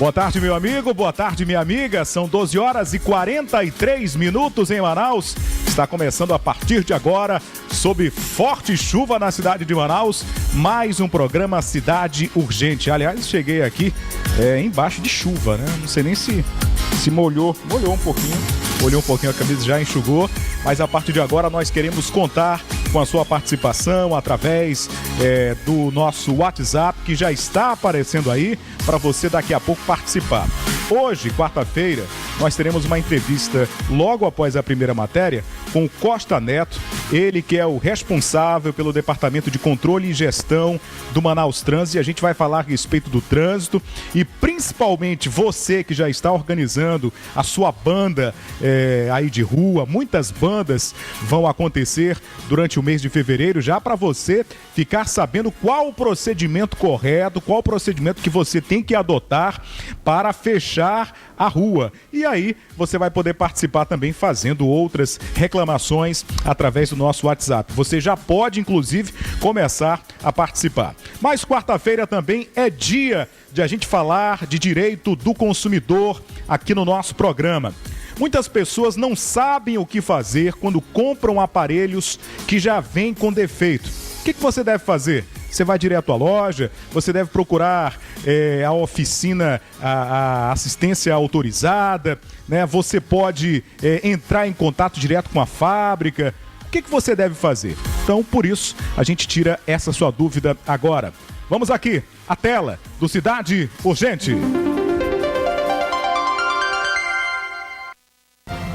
Boa tarde, meu amigo, boa tarde, minha amiga. São 12 horas e 43 minutos em Manaus. Está começando a partir de agora, sob forte chuva na cidade de Manaus, mais um programa Cidade Urgente. Aliás, cheguei aqui embaixo de chuva, né? Não sei nem se molhou um pouquinho, a camisa já enxugou, mas a partir de agora nós queremos contar com a sua participação através do nosso WhatsApp, que já está aparecendo aí para você daqui a pouco participar. Hoje, quarta-feira, nós teremos uma entrevista logo após a primeira matéria com o Costa Neto, ele que é o responsável pelo Departamento de Controle e Gestão do Manaus Trânsito, e a gente vai falar a respeito do trânsito e principalmente você que já está organizando a sua banda aí de rua. Muitas bandas vão acontecer durante o mês de fevereiro, já para você ficar sabendo qual o procedimento correto, qual o procedimento que você tem que adotar para fechar a rua. E aí você vai poder participar também fazendo outras reclamações através do nosso WhatsApp. Você já pode, inclusive, começar a participar. Mas quarta-feira também é dia de a gente falar de direito do consumidor aqui no nosso programa. Muitas pessoas não sabem o que fazer quando compram aparelhos que já vêm com defeito. O que você deve fazer? Você vai direto à loja, você deve procurar a oficina, a assistência autorizada, né? Você pode entrar em contato direto com a fábrica. O que você deve fazer? Então, por isso, a gente tira essa sua dúvida agora. Vamos aqui, a tela do Cidade Urgente.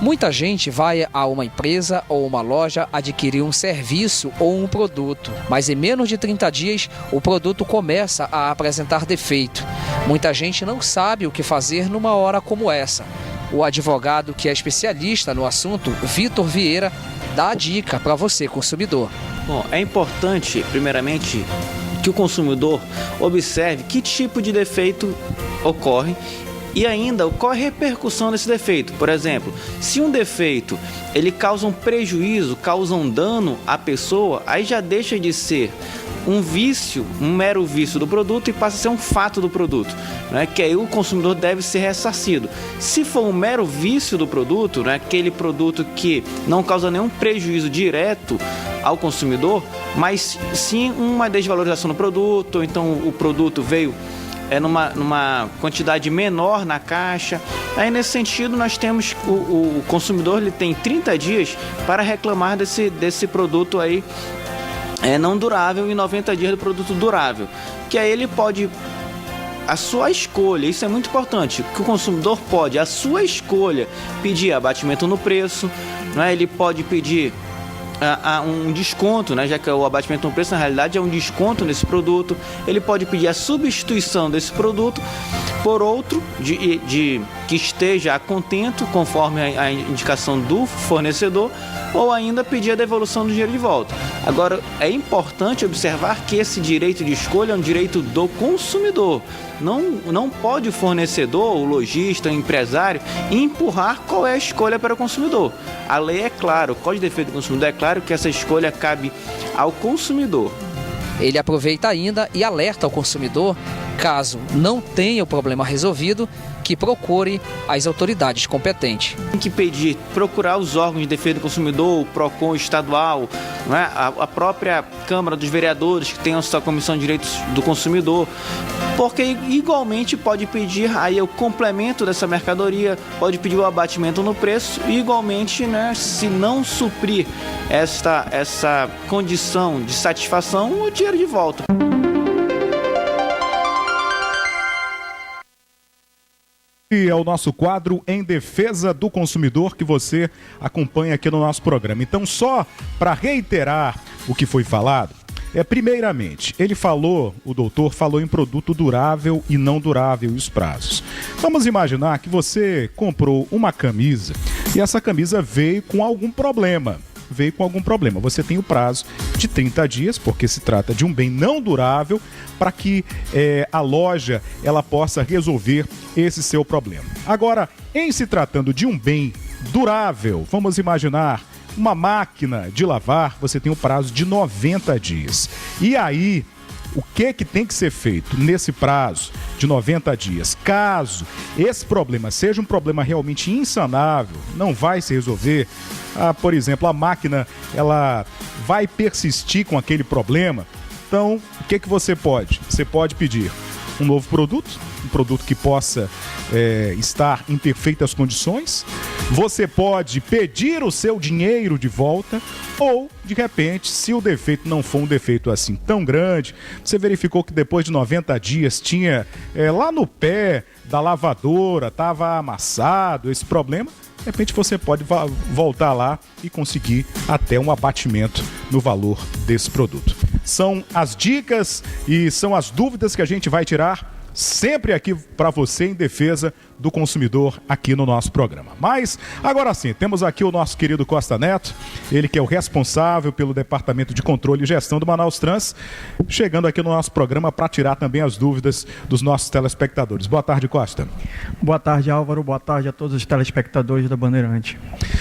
Muita gente vai a uma empresa ou uma loja adquirir um serviço ou um produto, mas em menos de 30 dias o produto começa a apresentar defeito. Muita gente não sabe o que fazer numa hora como essa. O advogado que é especialista no assunto, Vitor Vieira, dá a dica para você, consumidor. Bom, é importante, primeiramente, que o consumidor observe que tipo de defeito ocorre e ainda qual é a repercussão desse defeito. Por exemplo, se um defeito ele causa um prejuízo, causa um dano à pessoa, aí já deixa de ser um vício, um mero vício do produto e passa a ser um fato do produto, né? Que aí o consumidor deve ser ressarcido. Se for um mero vício do produto, né? Aquele produto que não causa nenhum prejuízo direto ao consumidor, mas sim uma desvalorização do produto, ou então o produto veio numa quantidade menor na caixa. Aí nesse sentido nós temos o consumidor, ele tem 30 dias para reclamar desse produto aí não durável e 90 dias do produto durável, que aí ele pode, a sua escolha, isso é muito importante, que o consumidor pode, a sua escolha, pedir abatimento no preço, né? Ele pode pedir um desconto, né? Já que o abatimento no preço na realidade é um desconto nesse produto. Ele pode pedir a substituição desse produto por outro que esteja a contento conforme a indicação do fornecedor, ou ainda pedir a devolução do dinheiro de volta. Agora, é importante observar que esse direito de escolha é um direito do consumidor. Não pode o fornecedor, o lojista, o empresário empurrar qual é a escolha para o consumidor. A lei é clara, o Código de Defesa do Consumidor é claro que essa escolha cabe ao consumidor. Ele aproveita ainda e alerta ao consumidor, caso não tenha o problema resolvido, que procure as autoridades competentes. Tem que procurar os órgãos de defesa do consumidor, o PROCON estadual, né? A própria Câmara dos Vereadores, que tem a sua Comissão de Direitos do Consumidor, porque igualmente pode pedir aí o complemento dessa mercadoria, pode pedir o abatimento no preço e igualmente, né, se não suprir essa condição de satisfação, o dinheiro de volta. E é o nosso quadro Em Defesa do Consumidor que você acompanha aqui no nosso programa. Então, só para reiterar o que foi falado, primeiramente, o doutor falou em produto durável e não durável e os prazos. Vamos imaginar que você comprou uma camisa e essa camisa veio com algum problema. Você tem o prazo de 30 dias, porque se trata de um bem não durável, para que a loja ela possa resolver esse seu problema. Agora, em se tratando de um bem durável, vamos imaginar uma máquina de lavar, você tem um prazo de 90 dias. E aí, o que tem que ser feito nesse prazo de 90 dias? Caso esse problema seja um problema realmente insanável, não vai se resolver, por exemplo, a máquina ela vai persistir com aquele problema, então o que você pode? Você pode pedir um novo produto, um produto que possa estar em perfeitas condições. Você pode pedir o seu dinheiro de volta ou, de repente, se o defeito não for um defeito assim tão grande, você verificou que depois de 90 dias tinha lá no pé da lavadora, estava amassado esse problema, de repente você pode voltar lá e conseguir até um abatimento no valor desse produto. São as dicas e são as dúvidas que a gente vai tirar sempre aqui para você em defesa do consumidor aqui no nosso programa. Mas, agora sim, temos aqui o nosso querido Costa Neto, ele que é o responsável pelo Departamento de Controle e Gestão do Manaus Trans, chegando aqui no nosso programa para tirar também as dúvidas dos nossos telespectadores. Boa tarde, Costa. Boa tarde, Álvaro. Boa tarde a todos os telespectadores da Bandeirante.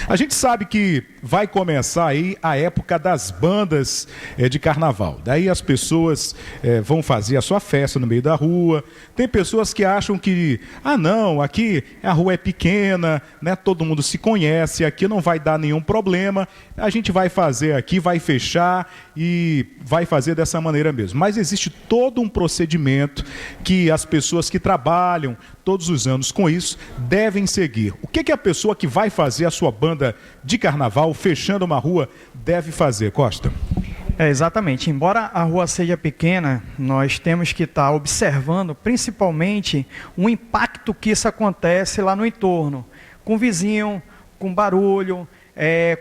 A gente sabe que vai começar aí a época das bandas de carnaval. Daí as pessoas vão fazer a sua festa no meio da rua. Tem pessoas que acham que, não, aqui a rua é pequena, né? Todo mundo se conhece, aqui não vai dar nenhum problema, a gente vai fazer aqui, vai fechar e vai fazer dessa maneira mesmo. Mas existe todo um procedimento que as pessoas que trabalham todos os anos com isso devem seguir. O que a pessoa que vai fazer a sua banda de carnaval, fechando uma rua, deve fazer, Costa? Exatamente. Embora a rua seja pequena, nós temos que estar observando principalmente o impacto que isso acontece lá no entorno, com o vizinho, com barulho,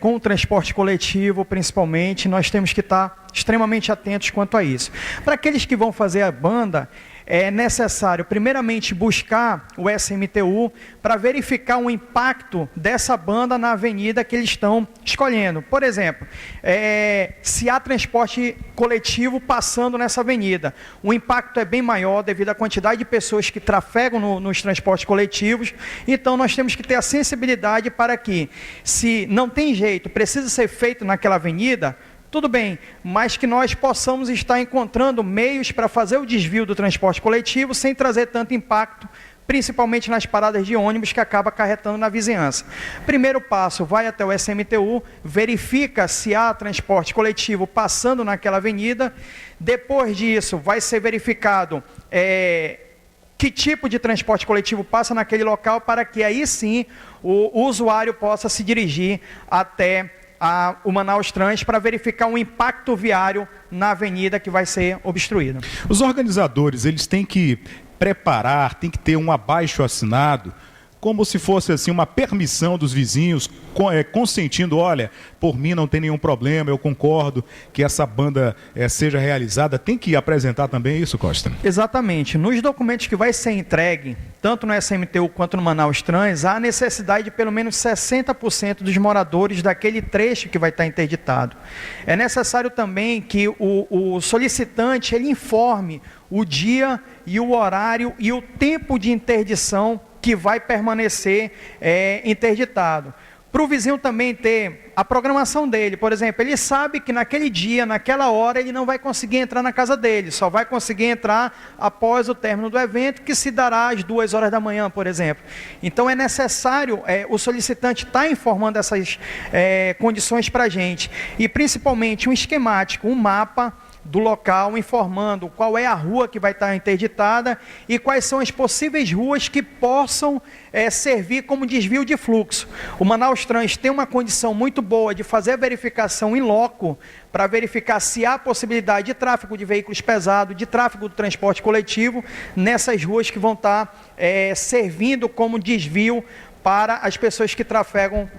com o transporte coletivo, principalmente, nós temos que estar extremamente atentos quanto a isso. Para aqueles que vão fazer a banda, é necessário, primeiramente, buscar o SMTU para verificar o impacto dessa banda na avenida que eles estão escolhendo. Por exemplo, se há transporte coletivo passando nessa avenida, o impacto é bem maior devido à quantidade de pessoas que trafegam nos transportes coletivos. Então, nós temos que ter a sensibilidade para que, se não tem jeito, precisa ser feito naquela avenida, tudo bem, mas que nós possamos estar encontrando meios para fazer o desvio do transporte coletivo sem trazer tanto impacto, principalmente nas paradas de ônibus que acaba acarretando na vizinhança. Primeiro passo, vai até o SMTU, verifica se há transporte coletivo passando naquela avenida. Depois disso, vai ser verificado que tipo de transporte coletivo passa naquele local para que aí sim o usuário possa se dirigir até o Manaus Trans para verificar um impacto viário na avenida que vai ser obstruída. Os organizadores, eles têm que preparar, tem que ter um abaixo-assinado, como se fosse assim uma permissão dos vizinhos, consentindo, olha, por mim não tem nenhum problema, eu concordo que essa banda seja realizada. Tem que apresentar também isso, Costa? Exatamente. Nos documentos que vai ser entregue, tanto no SMTU quanto no Manaus Trans, há necessidade de pelo menos 60% dos moradores daquele trecho que vai estar interditado. É necessário também que o solicitante ele informe o dia e o horário e o tempo de interdição que vai permanecer interditado. Para o vizinho também ter a programação dele, por exemplo, ele sabe que naquele dia, naquela hora, ele não vai conseguir entrar na casa dele, só vai conseguir entrar após o término do evento, que se dará às 2 horas da manhã, por exemplo. Então é necessário o solicitante estar informando essas condições para a gente, e principalmente um esquemático, um mapa do local, informando qual é a rua que vai estar interditada e quais são as possíveis ruas que possam servir como desvio de fluxo. O Manaus Trans tem uma condição muito boa de fazer a verificação in loco para verificar se há possibilidade de tráfego de veículos pesados, de tráfego do transporte coletivo nessas ruas que vão estar servindo como desvio para as pessoas que trafegam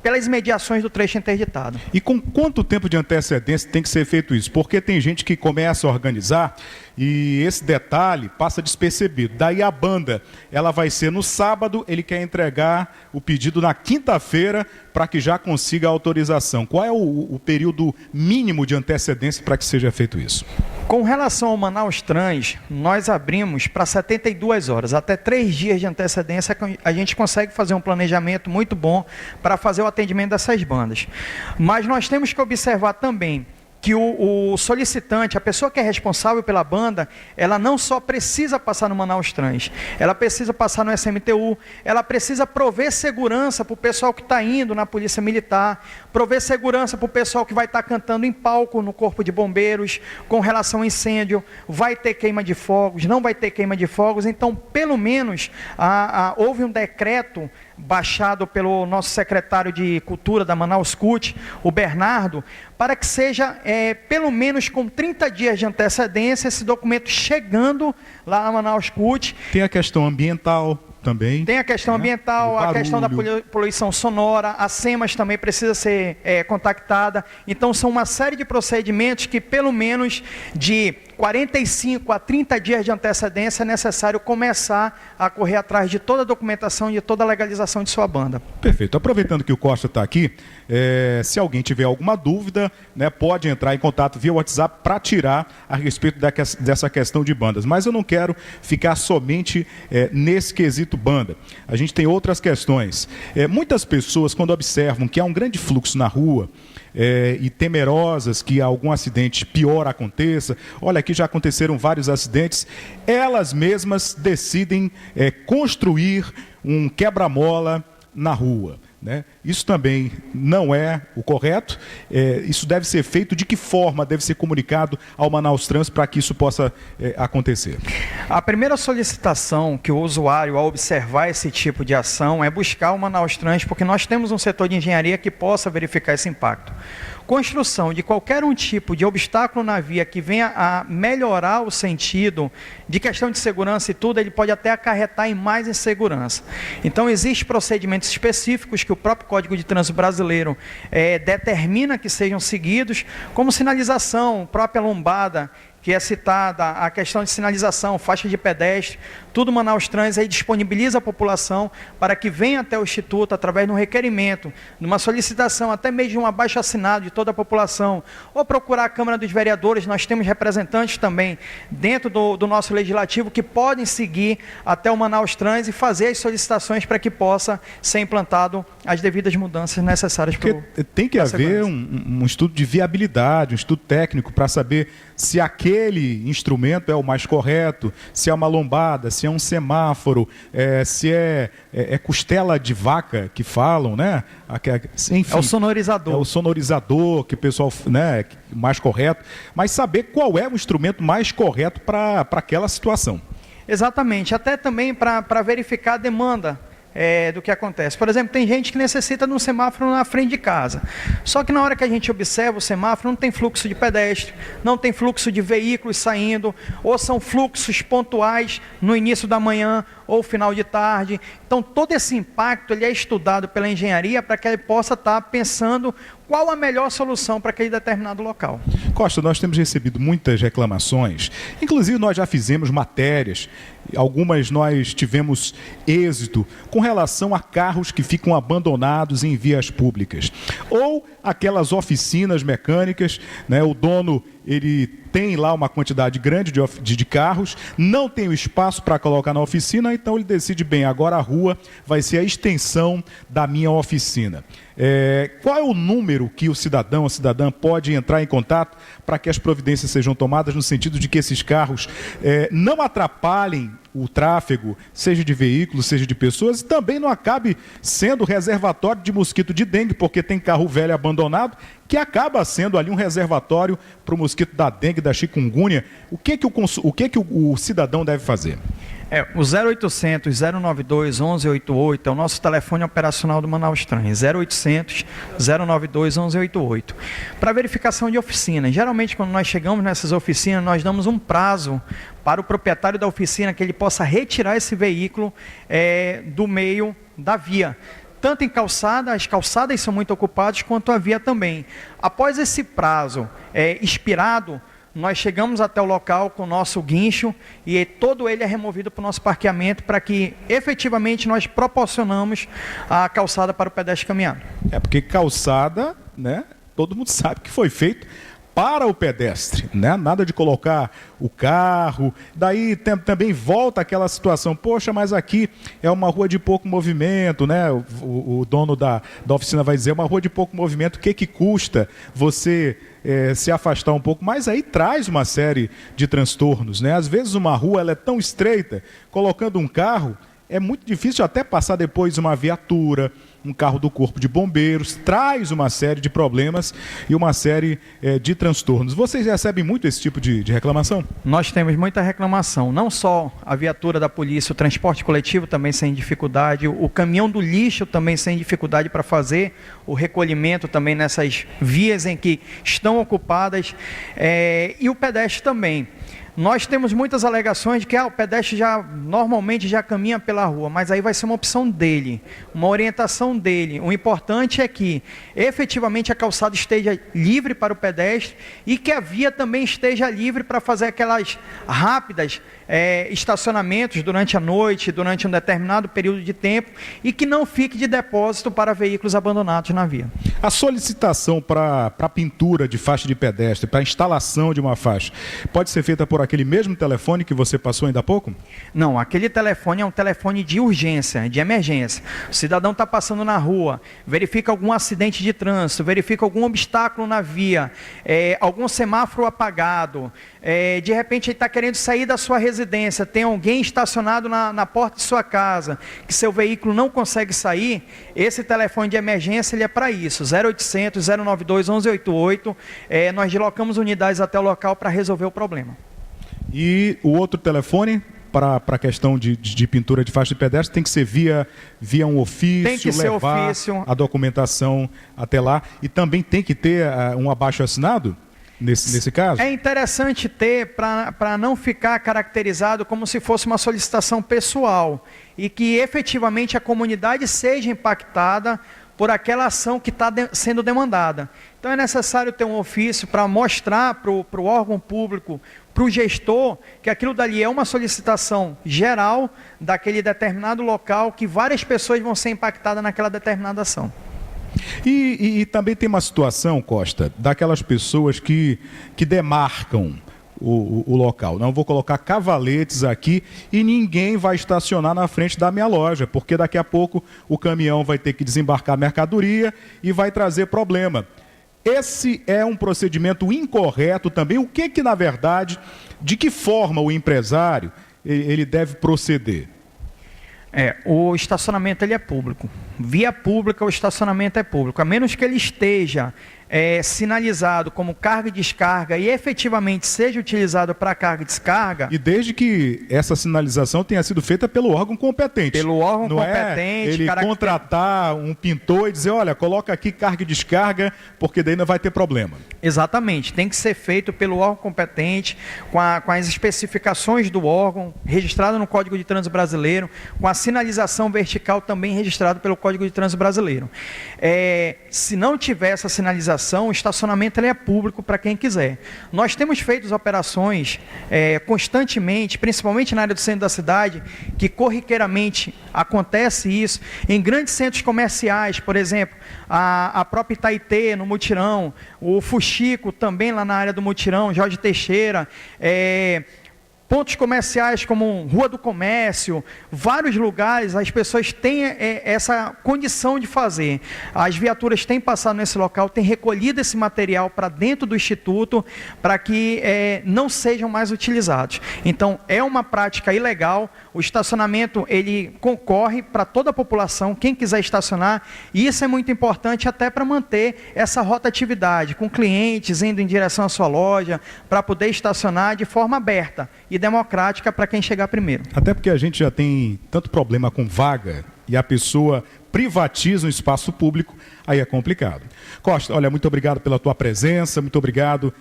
pelas imediações do trecho interditado. E com quanto tempo de antecedência tem que ser feito isso? Porque tem gente que começa a organizar e esse detalhe passa despercebido. Daí a banda, ela vai ser no sábado, ele quer entregar o pedido na quinta-feira para que já consiga a autorização. Qual é o período mínimo de antecedência para que seja feito isso? Com relação ao Manaus Trans, nós abrimos para 72 horas, até 3 dias de antecedência, a gente consegue fazer um planejamento muito bom para fazer o atendimento dessas bandas. Mas nós temos que observar também que o solicitante, a pessoa que é responsável pela banda, ela não só precisa passar no Manaus Trans, ela precisa passar no SMTU, ela precisa prover segurança para o pessoal que está indo na Polícia Militar, prover segurança para o pessoal que vai estar cantando em palco no Corpo de Bombeiros, com relação a incêndio, vai ter queima de fogos, não vai ter queima de fogos. Então, pelo menos, houve um decreto baixado pelo nosso secretário de Cultura da Manaus CUT, o Bernardo, para que seja, pelo menos com 30 dias de antecedência, esse documento chegando lá na Manaus CUT. Tem a questão ambiental também. Tem a questão ambiental, a questão da poluição sonora, a SEMAS também precisa ser contactada. Então, são uma série de procedimentos que, pelo menos de 45 a 30 dias de antecedência, é necessário começar a correr atrás de toda a documentação e de toda a legalização de sua banda. Perfeito. Aproveitando que o Costa está aqui, se alguém tiver alguma dúvida, né, pode entrar em contato via WhatsApp para tirar a respeito dessa questão de bandas. Mas eu não quero ficar somente nesse quesito banda. A gente tem outras questões. Muitas pessoas, quando observam que há um grande fluxo na rua, e temerosas que algum acidente pior aconteça, olha, aqui já aconteceram vários acidentes, elas mesmas decidem construir um quebra-mola na rua, né? Isso também não é o correto. Isso deve ser feito de que forma deve ser comunicado ao Manaus Trans para que isso possa acontecer? A primeira solicitação que o usuário, ao observar esse tipo de ação, é buscar o Manaus Trans, porque nós temos um setor de engenharia que possa verificar esse impacto. Construção de qualquer um tipo de obstáculo na via que venha a melhorar o sentido de questão de segurança e tudo, ele pode até acarretar em mais insegurança. Então, existem procedimentos específicos que o próprio Código de Trânsito Brasileiro determina que sejam seguidos, como sinalização, própria lombada, que é citada, a questão de sinalização, faixa de pedestre, tudo Manaus Trans aí disponibiliza a população para que venha até o Instituto através de um requerimento, de uma solicitação, até mesmo de um abaixo-assinado de toda a população, ou procurar a Câmara dos Vereadores. Nós temos representantes também dentro do nosso legislativo que podem seguir até o Manaus Trans e fazer as solicitações para que possa ser implantado as devidas mudanças necessárias para o tem que haver um estudo de viabilidade, um estudo técnico para saber se aquele instrumento é o mais correto, se é uma lombada, se é um semáforo, se é costela de vaca que falam, né? Enfim, é o sonorizador. É o sonorizador que o pessoal, né, mais correto, mas saber qual é o instrumento mais correto para aquela situação. Exatamente, até também para verificar a demanda do que acontece. Por exemplo, tem gente que necessita de um semáforo na frente de casa. Só que na hora que a gente observa o semáforo, não tem fluxo de pedestre, não tem fluxo de veículos saindo, ou são fluxos pontuais no início da manhã ou final de tarde. Então, todo esse impacto ele é estudado pela engenharia para que ele possa estar pensando qual a melhor solução para aquele determinado local. Costa, nós temos recebido muitas reclamações, inclusive nós já fizemos matérias, algumas nós tivemos êxito com relação a carros que ficam abandonados em vias públicas, ou aquelas oficinas mecânicas, né, o dono ele tem lá uma quantidade grande de carros, não tem o espaço para colocar na oficina, então ele decide, bem, agora a rua vai ser a extensão da minha oficina. Qual é o número que o cidadão, a cidadã pode entrar em contato para que as providências sejam tomadas no sentido de que esses carros não atrapalhem o tráfego, seja de veículos, seja de pessoas, e também não acabe sendo reservatório de mosquito de dengue, porque tem carro velho abandonado, que acaba sendo ali um reservatório para o mosquito da dengue, da chikungunya. O que o cidadão deve fazer? O 0800 092 1188 é o nosso telefone operacional do Manaus Trans, 0800 092 1188. Para verificação de oficina, geralmente quando nós chegamos nessas oficinas, nós damos um prazo para o proprietário da oficina que ele possa retirar esse veículo do meio da via. Tanto em calçada, as calçadas são muito ocupadas, quanto a via também. Após esse prazo expirado, nós chegamos até o local com o nosso guincho e todo ele é removido para o nosso parqueamento para que efetivamente nós proporcionamos a calçada para o pedestre caminhar. Porque calçada, né, todo mundo sabe que foi feito para o pedestre, né? Nada de colocar o carro. Daí também volta aquela situação, poxa, mas aqui é uma rua de pouco movimento, né? O dono da oficina vai dizer, uma rua de pouco movimento, o que custa você se afastar um pouco mais, aí traz uma série de transtornos, né? Às vezes uma rua ela é tão estreita, colocando um carro, é muito difícil até passar depois uma viatura, um carro do Corpo de Bombeiros, traz uma série de problemas e uma série de transtornos. Vocês recebem muito esse tipo de reclamação? Nós temos muita reclamação, não só a viatura da polícia, o transporte coletivo também sem dificuldade, o caminhão do lixo também sem dificuldade para fazer o recolhimento também nessas vias em que estão ocupadas, e o pedestre também. Nós temos muitas alegações de que o pedestre normalmente já caminha pela rua, mas aí vai ser uma opção dele, uma orientação dele. O importante é que efetivamente a calçada esteja livre para o pedestre e que a via também esteja livre para fazer aquelas rápidas estacionamentos durante a noite, durante um determinado período de tempo, e que não fique de depósito para veículos abandonados na via. A solicitação para pintura de faixa de pedestre, para instalação de uma faixa, pode ser feita por aquele mesmo telefone que você passou ainda há pouco? Não, aquele telefone é um telefone de urgência, de emergência. O cidadão está passando na rua, verifica algum acidente de trânsito, verifica algum obstáculo na via, algum semáforo apagado, de repente ele está querendo sair da sua residência, tem alguém estacionado na porta de sua casa, que seu veículo não consegue sair, esse telefone de emergência ele é para isso, 0800 092 1188, nós deslocamos unidades até o local para resolver o problema. E o outro telefone para a questão de pintura de faixa de pedestre tem que ser via um ofício, tem que levar ofício, a documentação até lá, e também tem que ter um abaixo-assinado nesse caso? É interessante ter para não ficar caracterizado como se fosse uma solicitação pessoal e que efetivamente a comunidade seja impactada por aquela ação que está sendo demandada. Então é necessário ter um ofício para mostrar para o órgão público, para o gestor, que aquilo dali é uma solicitação geral daquele determinado local, que várias pessoas vão ser impactadas naquela determinada ação. E também tem uma situação, Costa, daquelas pessoas que demarcam o local. Não vou colocar cavaletes aqui e ninguém vai estacionar na frente da minha loja, porque daqui a pouco o caminhão vai ter que desembarcar mercadoria e vai trazer problema. Esse é um procedimento incorreto também. O que na verdade, de que forma o empresário ele deve proceder? O estacionamento ele é público. Via pública o estacionamento é público. A menos que ele esteja sinalizado como carga e descarga e efetivamente seja utilizado para carga e descarga. E desde que essa sinalização tenha sido feita pelo órgão competente. Pelo órgão não competente. Ele contratar um pintor e dizer, olha, coloca aqui carga e descarga, porque daí não vai ter problema. Exatamente, tem que ser feito pelo órgão competente, com as especificações do órgão, registrado no Código de Trânsito Brasileiro, com a sinalização vertical também registrado pelo Código de Trânsito Brasileiro. Se não tiver essa sinalização, o estacionamento ele é público para quem quiser. Nós temos feito operações constantemente, principalmente na área do centro da cidade, que corriqueiramente acontece isso, em grandes centros comerciais, por exemplo, a própria Itaitê, no Mutirão, o Fuxico, também lá na área do Mutirão, Jorge Teixeira, pontos comerciais como Rua do Comércio, vários lugares, as pessoas têm essa condição de fazer. As viaturas têm passado nesse local, têm recolhido esse material para dentro do Instituto, para que não sejam mais utilizados. Então, é uma prática ilegal. O estacionamento, ele concorre para toda a população, quem quiser estacionar, e isso é muito importante até para manter essa rotatividade, com clientes indo em direção à sua loja, para poder estacionar de forma aberta e democrática para quem chegar primeiro. Até porque a gente já tem tanto problema com vaga e a pessoa privatiza um espaço público, aí é complicado. Costa, olha, muito obrigado pela tua presença, muito obrigado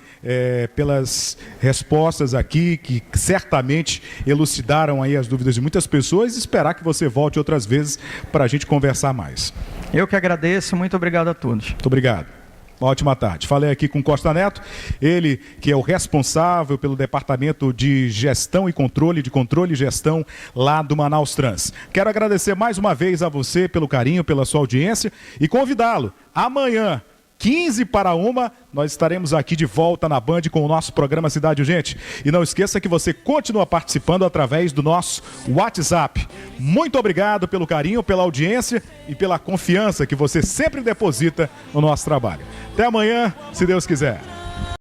pelas respostas aqui, que certamente elucidaram aí as dúvidas de muitas pessoas, e esperar que você volte outras vezes para a gente conversar mais. Eu que agradeço, muito obrigado a todos. Muito obrigado. Uma ótima tarde. Falei aqui com Costa Neto, ele que é o responsável pelo Departamento de Gestão e Controle, e Gestão lá do Manaus Trans. Quero agradecer mais uma vez a você pelo carinho, pela sua audiência e convidá-lo. Amanhã, 12:45, nós estaremos aqui de volta na Band com o nosso programa Cidade Urgente. E não esqueça que você continua participando através do nosso WhatsApp. Muito obrigado pelo carinho, pela audiência e pela confiança que você sempre deposita no nosso trabalho. Até amanhã, se Deus quiser.